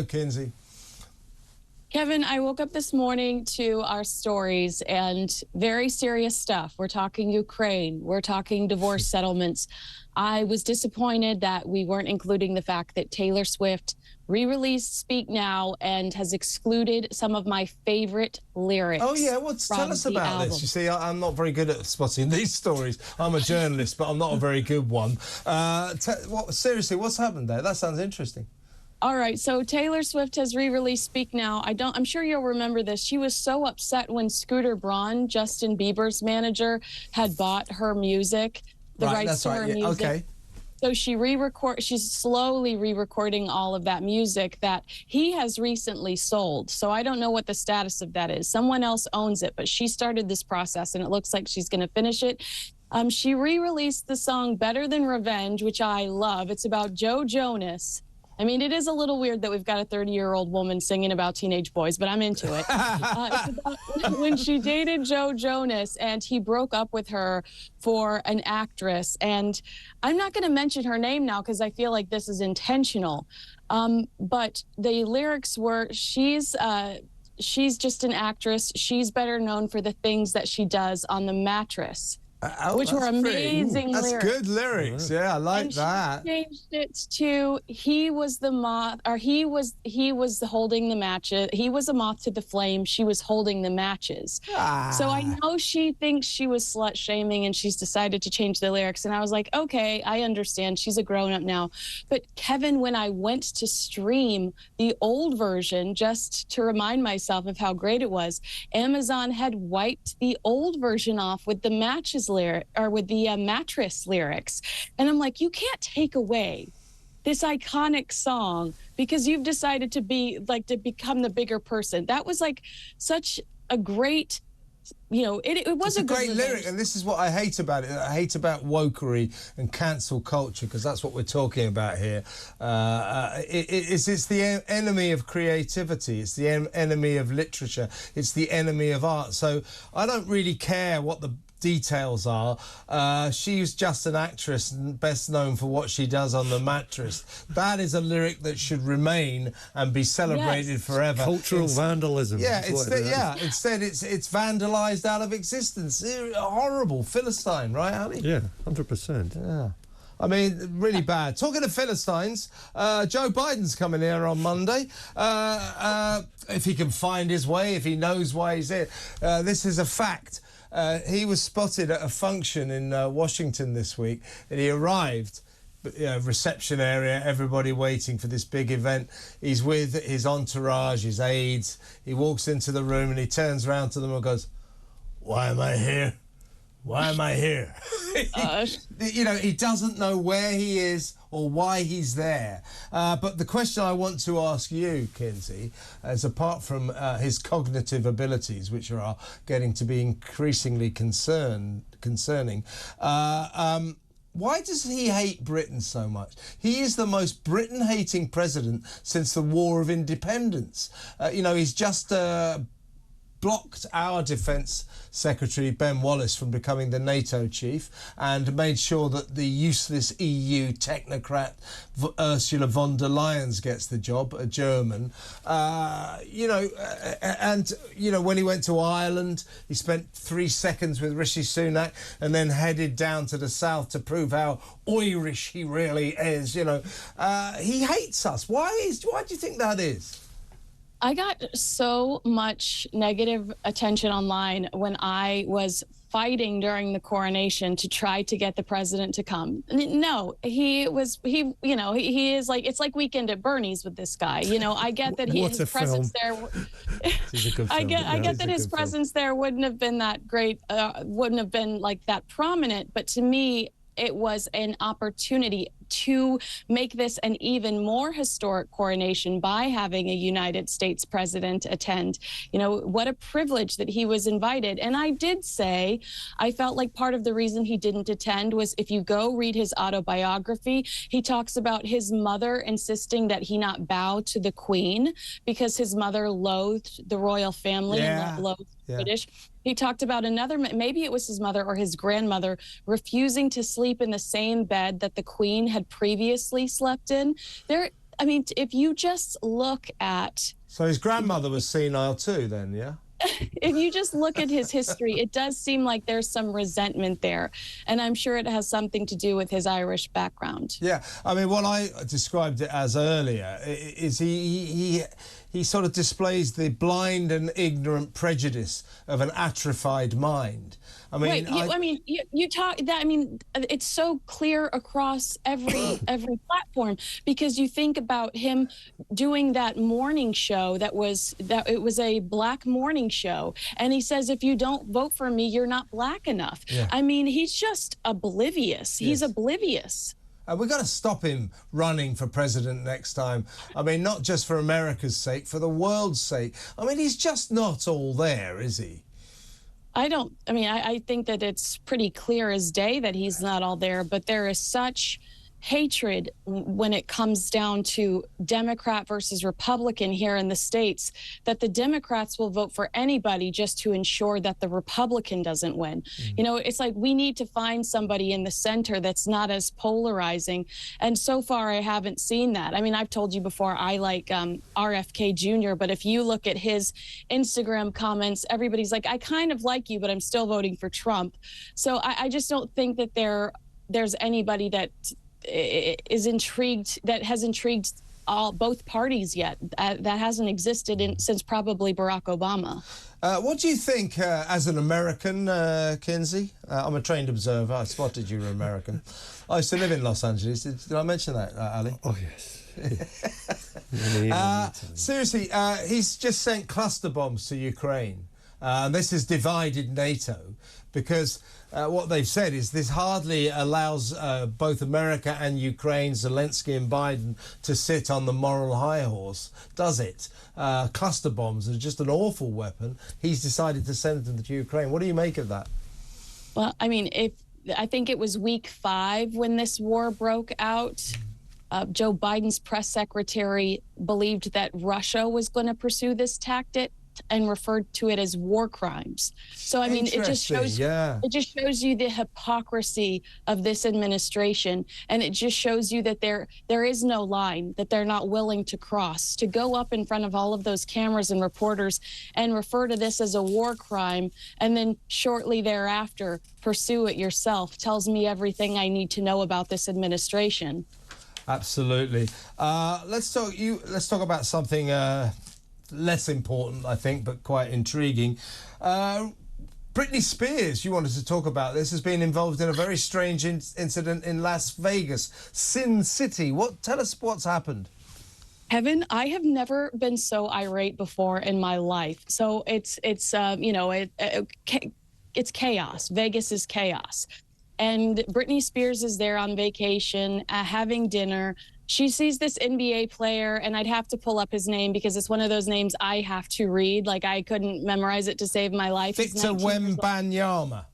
Kinsey. Kevin, I woke up this morning to our stories and very serious stuff. We're talking Ukraine. We're talking divorce settlements. I was disappointed that we weren't including the fact that Taylor Swift re-released Speak Now and has excluded some of my favorite lyrics. Oh, yeah. Well, tell us about this. You see, I'm not very good at spotting these stories. I'm a journalist, but I'm not a very good one. Seriously, what's happened there? That sounds interesting. All right, so Taylor Swift has re-released Speak Now. I'm sure you'll remember this. She was so upset when Scooter Braun, Justin Bieber's manager, had bought her music, the rights to her music. Okay. So she's slowly re-recording all of that music that he has recently sold. So I don't know what the status of that is. Someone else owns it, but she started this process and it looks like she's going to finish it. She re-released the song Better Than Revenge, which I love. It's about Joe Jonas. I mean, it is a little weird that we've got a 30-year-old woman singing about teenage boys, but I'm into it. It's about when she dated Joe Jonas and he broke up with her for an actress. And I'm not going to mention her name now because I feel like this is intentional. But the lyrics were, she's just an actress. She's better known for the things that she does on the mattress. Which were amazing lyrics. That's good lyrics. Yeah, I like that. She changed it to he was the moth, or he was holding the matches. He was a moth to the flame. She was holding the matches. So I know she thinks she was slut shaming, and she's decided to change the lyrics. And I was like, okay, I understand. She's a grown up now. But Kevin, when I went to stream the old version, just to remind myself of how great it was, Amazon had wiped the old version off with the matches lyric, or with the mattress lyrics. And I'm like, you can't take away this iconic song because you've decided to become the bigger person. That was like such a great, it was a great lyric, and this is what I hate about it. I hate about wokery and cancel culture, because that's what we're talking about here. It's the enemy of creativity. It's the enemy of literature. It's the enemy of art. So I don't really care what the details are. She's just an actress and best known for what she does on the mattress. That is a lyric that should remain and be celebrated forever. Cultural vandalism. Yeah, instead it's vandalized out of existence. Horrible Philistine, right, Ali? Yeah, 100%. Yeah. I mean, really bad. Talking of Philistines, Joe Biden's coming here on Monday. If he can find his way, if he knows why he's here. This is a fact. He was spotted at a function in Washington this week, and he arrived, reception area, everybody waiting for this big event. He's with his entourage, his aides. He walks into the room and he turns around to them and goes, "Why am I here? Why am I here?" He doesn't know where he is or why he's there. But the question I want to ask you, Kinsey, is apart from his cognitive abilities, which are getting to be increasingly concerning, why does he hate Britain so much? He is the most Britain-hating president since the War of Independence. He's just blocked our Defence Secretary, Ben Wallace, from becoming the NATO chief, and made sure that the useless EU technocrat Ursula von der Leyen gets the job, a German. When he went to Ireland, he spent 3 seconds with Rishi Sunak and then headed down to the south to prove how Irish he really is. He hates us. Why do you think that is? I got so much negative attention online when I was fighting during the coronation to try to get the president to come. No, he is like, it's like Weekend at Bernie's with this guy. I get that his presence there. I get that his presence there wouldn't have been that great, wouldn't have been like that prominent. But to me, it was an opportunity to make this an even more historic coronation by having a United States president attend. What a privilege that he was invited. And I did say, I felt like part of the reason he didn't attend was, if you go read his autobiography, he talks about his mother insisting that he not bow to the Queen because his mother loathed the royal family and loathed British. He talked about maybe it was his mother or his grandmother, refusing to sleep in the same bed that the Queen had previously slept in. I mean, if you just look at... So his grandmother was senile too then, yeah? If you just look at his history, it does seem like there's some resentment there. And I'm sure it has something to do with his Irish background. Yeah, I mean, what I described it as earlier is he sort of displays the blind and ignorant prejudice of an atrophied mind. I mean, right. You talk that. I mean, it's so clear across every platform, because you think about him doing that morning show it was a black morning show, and he says, if you don't vote for me, you're not black enough. Yeah. I mean, he's just oblivious. He's oblivious. We've got to stop him running for president next time. I mean, not just for America's sake, for the world's sake. I mean, he's just not all there, is he? I think that it's pretty clear as day that he's not all there, but there is such hatred when it comes down to Democrat versus Republican here in the States, that the Democrats will vote for anybody just to ensure that the Republican doesn't win. You know, it's like we need to find somebody in the center that's not as polarizing. And so far, I haven't seen that. I mean, I've told you before, I like RFK Jr., but if you look at his Instagram comments, everybody's like, I kind of like you, but I'm still voting for Trump. So I just don't think that there's anybody that is intrigued, that has intrigued both parties yet. That hasn't existed since probably Barack Obama. What do you think as an American, Kinsey? I'm a trained observer. I spotted you were American. I used to live in Los Angeles. Did I mention that, Ali? Oh, yes. Seriously, he's just sent cluster bombs to Ukraine. And this has divided NATO, because what they've said is this hardly allows both America and Ukraine, Zelensky and Biden, to sit on the moral high horse, does it? Cluster bombs are just an awful weapon. He's decided to send them to Ukraine. What do you make of that? Well, I mean, I think it was week 5 when this war broke out. Joe Biden's press secretary believed that Russia was going to pursue this tactic and referred to it as war crimes. So I mean, it just shows you the hypocrisy of this administration, and it just shows you that there is no line that they're not willing to cross. To go up in front of all of those cameras and reporters and refer to this as a war crime, and then shortly thereafter pursue it yourself, tells me everything I need to know about this administration. Absolutely. Let's talk about something less important, I think, but quite intriguing. Britney Spears, you wanted to talk about this, has been involved in a very strange incident in Las Vegas, Sin City. Tell us what's happened. Kevin, I have never been so irate before in my life. So it's chaos. Vegas is chaos. And Britney Spears is there on vacation, having dinner. She sees this NBA player, and I'd have to pull up his name because it's one of those names I have to read. Like, I couldn't memorize it to save my life. Victor Wembanyama.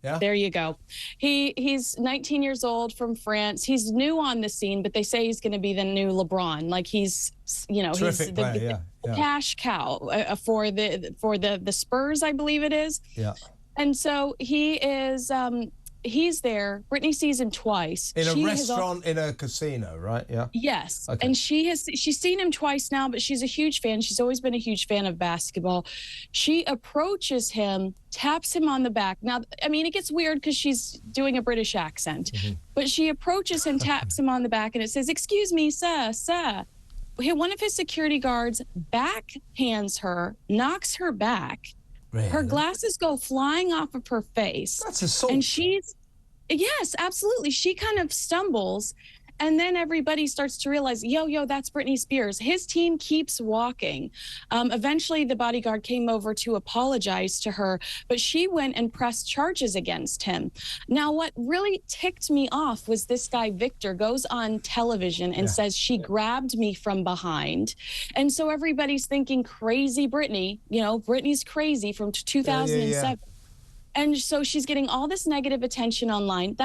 Yeah. There you go. He's 19 years old, from France. He's new on the scene, but they say he's going to be the new LeBron. Like, he's terrific player, the cash cow for the Spurs, I believe it is. Yeah. And so he is. He's there. Britney sees him twice. In a restaurant, in a casino, right? Yeah. Yes. Okay. And she's seen him twice now, but she's a huge fan. She's always been a huge fan of basketball. She approaches him, taps him on the back. Now, I mean, it gets weird because she's doing a British accent, but she approaches him, taps him on the back, and it says, "Excuse me, sir." One of his security guards backhands her, knocks her back. Really? Her glasses go flying off of her face. That's assault. And yes, absolutely. She kind of stumbles, and then everybody starts to realize, yo, that's Britney Spears. His team keeps walking. Eventually, the bodyguard came over to apologize to her, but she went and pressed charges against him. Now, what really ticked me off was this guy, Victor, goes on television and says, she grabbed me from behind. And so everybody's thinking, crazy Britney, Britney's crazy from 2007. And so she's getting all this negative attention online.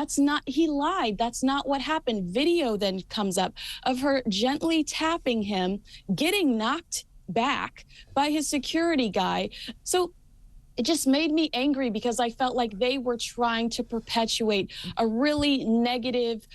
He lied. That's not what happened. Video then comes up of her gently tapping him, getting knocked back by his security guy. So it just made me angry because I felt like they were trying to perpetuate a really negative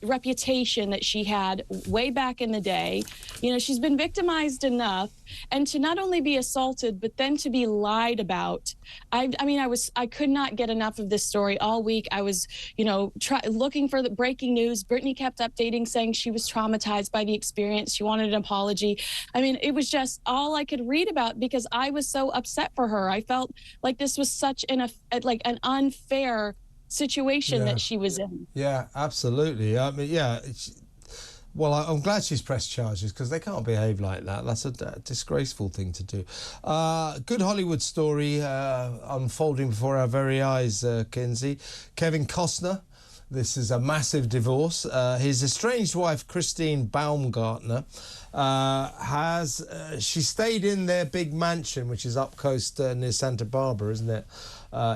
reputation that she had way back in the day. You know, she's been victimized enough, and to not only be assaulted, but then to be lied about. I mean, I could not get enough of this story all week. I was, you know, looking for the breaking news. Britney kept updating, saying she was traumatized by the experience. She wanted an apology. I mean, it was just all I could read about because I was so upset for her. I felt like this was such an unfair situation that she was in. Yeah, absolutely. I mean, yeah. Well, I'm glad she's pressed charges because they can't behave like that. That's a disgraceful thing to do. Good Hollywood story unfolding before our very eyes, Kinsey. Kevin Costner. This is a massive divorce. His estranged wife, Christine Baumgartner, she stayed in their big mansion, which is up coast near Santa Barbara, isn't it,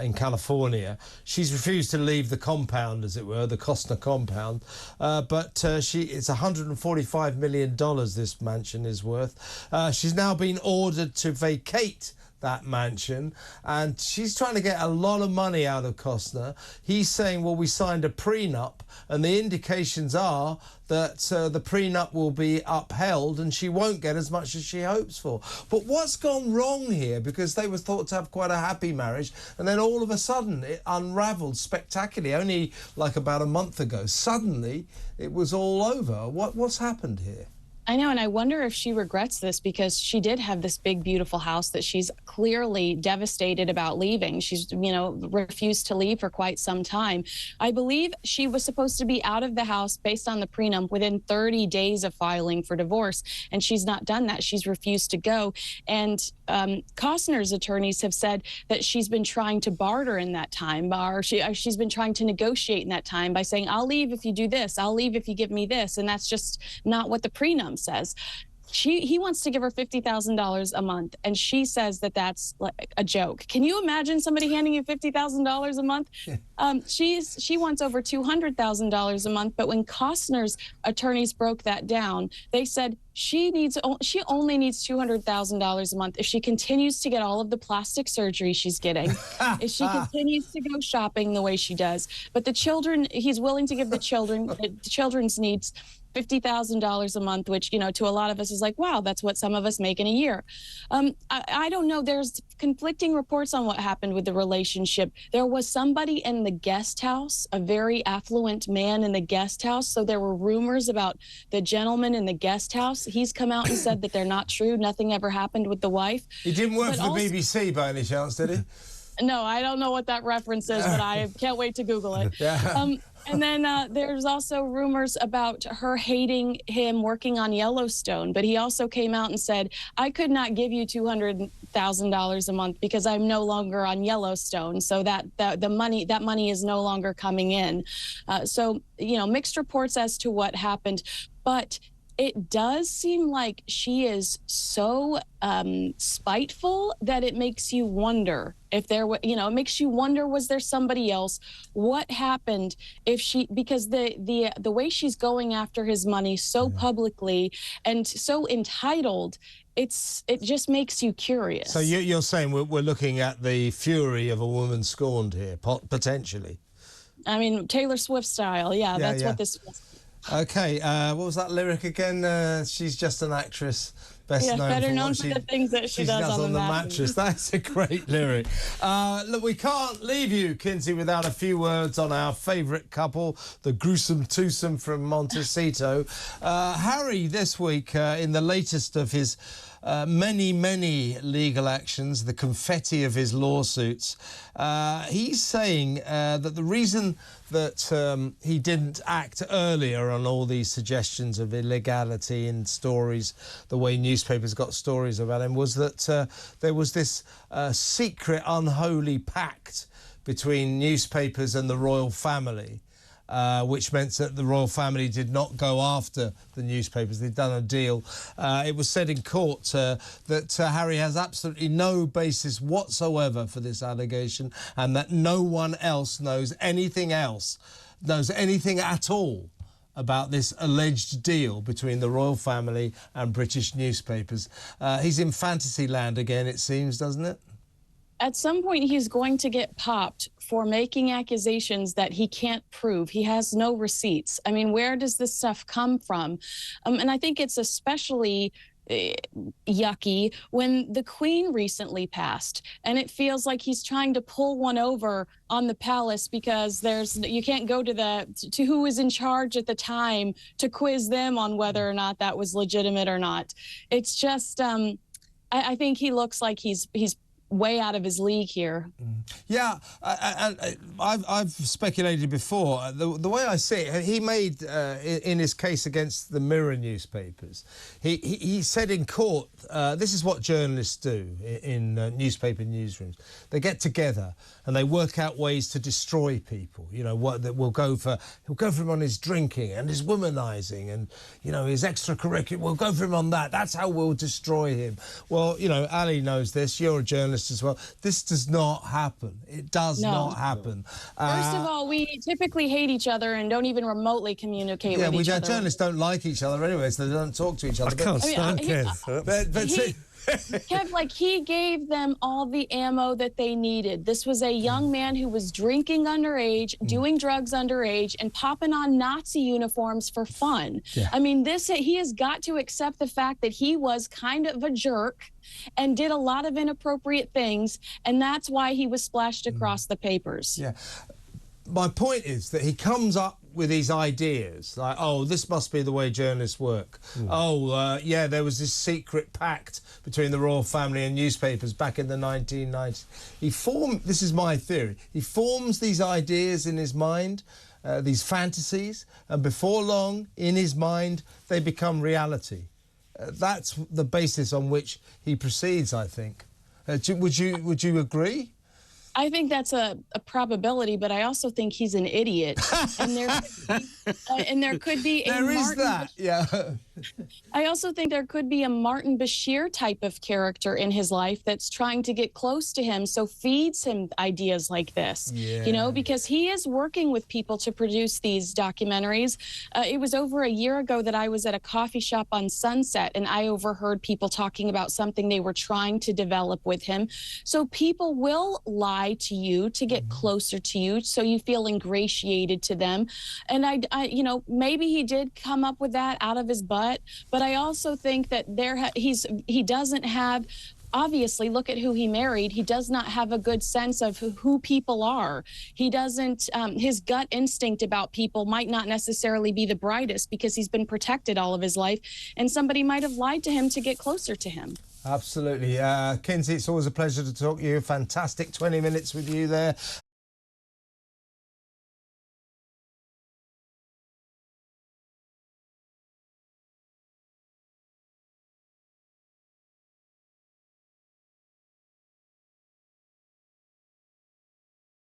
in California. She's refused to leave the compound, as it were, the Costner compound. But it's $145 million this mansion is worth. She's now been ordered to vacate that mansion, and she's trying to get a lot of money out of Costner. He's saying, well, we signed a prenup, and the indications are that the prenup will be upheld and she won't get as much as she hopes for. But what's gone wrong here? Because they were thought to have quite a happy marriage, and then all of a sudden it unravelled spectacularly. Only like about a month ago, suddenly it was all over. What's happened here? I know, and I wonder if she regrets this because she did have this big, beautiful house that she's clearly devastated about leaving. She's, you know, refused to leave for quite some time. I believe she was supposed to be out of the house based on the prenup within 30 days of filing for divorce, and she's not done that. She's refused to go. And Costner's attorneys have said that she's been trying to barter in that time, or she's been trying to negotiate in that time by saying, I'll leave if you do this, I'll leave if you give me this. And that's just not what the prenup says. He wants to give her $50,000 a month, and she says that that's like a joke. Can you imagine somebody handing you $50,000 a month? She wants over $200,000 a month, but when Costner's attorneys broke that down, they said she only needs $200,000 a month if she continues to get all of the plastic surgery she's getting, if she continues to go shopping the way she does. But the children, he's willing to give the children's needs $50,000 a month, which, you know, to a lot of us is like, wow, that's what some of us make in a year. I don't know. There's conflicting reports on what happened with the relationship. There was somebody in the guest house, a very affluent man in the guest house. So there were rumors about the gentleman in the guest house. He's come out and said that they're not true. Nothing ever happened with the wife. He didn't work for the BBC by any chance, did he? No, I don't know what that reference is, but I can't wait to Google it. Yeah. And then there's also rumors about her hating him working on Yellowstone. But he also came out and said, I could not give you $200,000 a month because I'm no longer on Yellowstone. So that money is no longer coming in. So, you know, mixed reports as to what happened. But it does seem like she is so spiteful that it makes you wonder if there were, you know, it makes you wonder, was there somebody else? What happened if because the way she's going after his money so publicly and so entitled, it just makes you curious. So you're saying we're looking at the fury of a woman scorned here, potentially? I mean, Taylor Swift style. Yeah, that's what this was. Okay, what was that lyric again? She's just an actress, better known for the things that she does on the mattress. That's a great lyric. Look, we can't leave you, Kinsey, without a few words on our favourite couple, the gruesome twosome from Montecito. Harry, this week, in the latest of his many legal actions, the confetti of his lawsuits, he's saying that the reason that he didn't act earlier on all these suggestions of illegality in stories, the way newspapers got stories about him, was that there was this secret unholy pact between newspapers and the royal family. Which meant that the royal family did not go after the newspapers. They'd done a deal. It was said in court that Harry has absolutely no basis whatsoever for this allegation, and that no one else knows anything at all about this alleged deal between the royal family and British newspapers. He's in fantasy land again, it seems, doesn't it? at some point he's going to get popped for making accusations that he can't prove. He has no receipts. I mean, where does this stuff come from? And I think it's especially yucky when the Queen recently passed, and it feels like he's trying to pull one over on the palace because you can't go to who was in charge at the time to quiz them on whether or not that was legitimate or not. It's just I think he looks like he's way out of his league here. Yeah, I've speculated before. The way I see it, he made in his case against the Mirror newspapers, he said in court, this is what journalists do in newspaper newsrooms. They get together and they work out ways to destroy people. You know, what that will go for. He'll go for him on his drinking and his womanising and, you know, his extracurricular. We'll go for him on that. That's how we'll destroy him. Well, you know, Ali knows this. You're a journalist as well. This does not happen. It does not happen. First of all, we typically hate each other and don't even remotely communicate with each other. Yeah, journalists don't like each other anyway, so they don't talk to each other. I can't stand Kev. Kev, like, he gave them all the ammo that they needed. This was a young man who was drinking underage, doing drugs underage, and popping on Nazi uniforms for fun. Yeah. I mean, he has got to accept the fact that he was kind of a jerk and did a lot of inappropriate things, and that's why he was splashed across the papers. Yeah. My point is that he comes up with these ideas like, oh, this must be the way journalists work. Yeah, there was this secret pact between the royal family and newspapers back in the 1990s. This is my theory, he forms these ideas in his mind, these fantasies, and before long, in his mind, they become reality. That's the basis on which he proceeds, I think. Would you agree? I think that's a probability, but I also think he's an idiot. And there could be a There is that, yeah. I also think there could be a Martin Bashir type of character in his life that's trying to get close to him, so feeds him ideas like this. Yeah. You know, because he is working with people to produce these documentaries. It was over a year ago that I was at a coffee shop on Sunset, and I overheard people talking about something they were trying to develop with him. So people will lie to you to get closer to you, so you feel ingratiated to them. And I you know, maybe he did come up with that out of his butt, but I also think that he doesn't have, obviously, look at who he married. He does not have a good sense of who people are. He doesn't, his gut instinct about people might not necessarily be the brightest because he's been protected all of his life, and somebody might have lied to him to get closer to him. Absolutely. Kinsey, it's always a pleasure to talk to you. Fantastic 20 minutes with you there.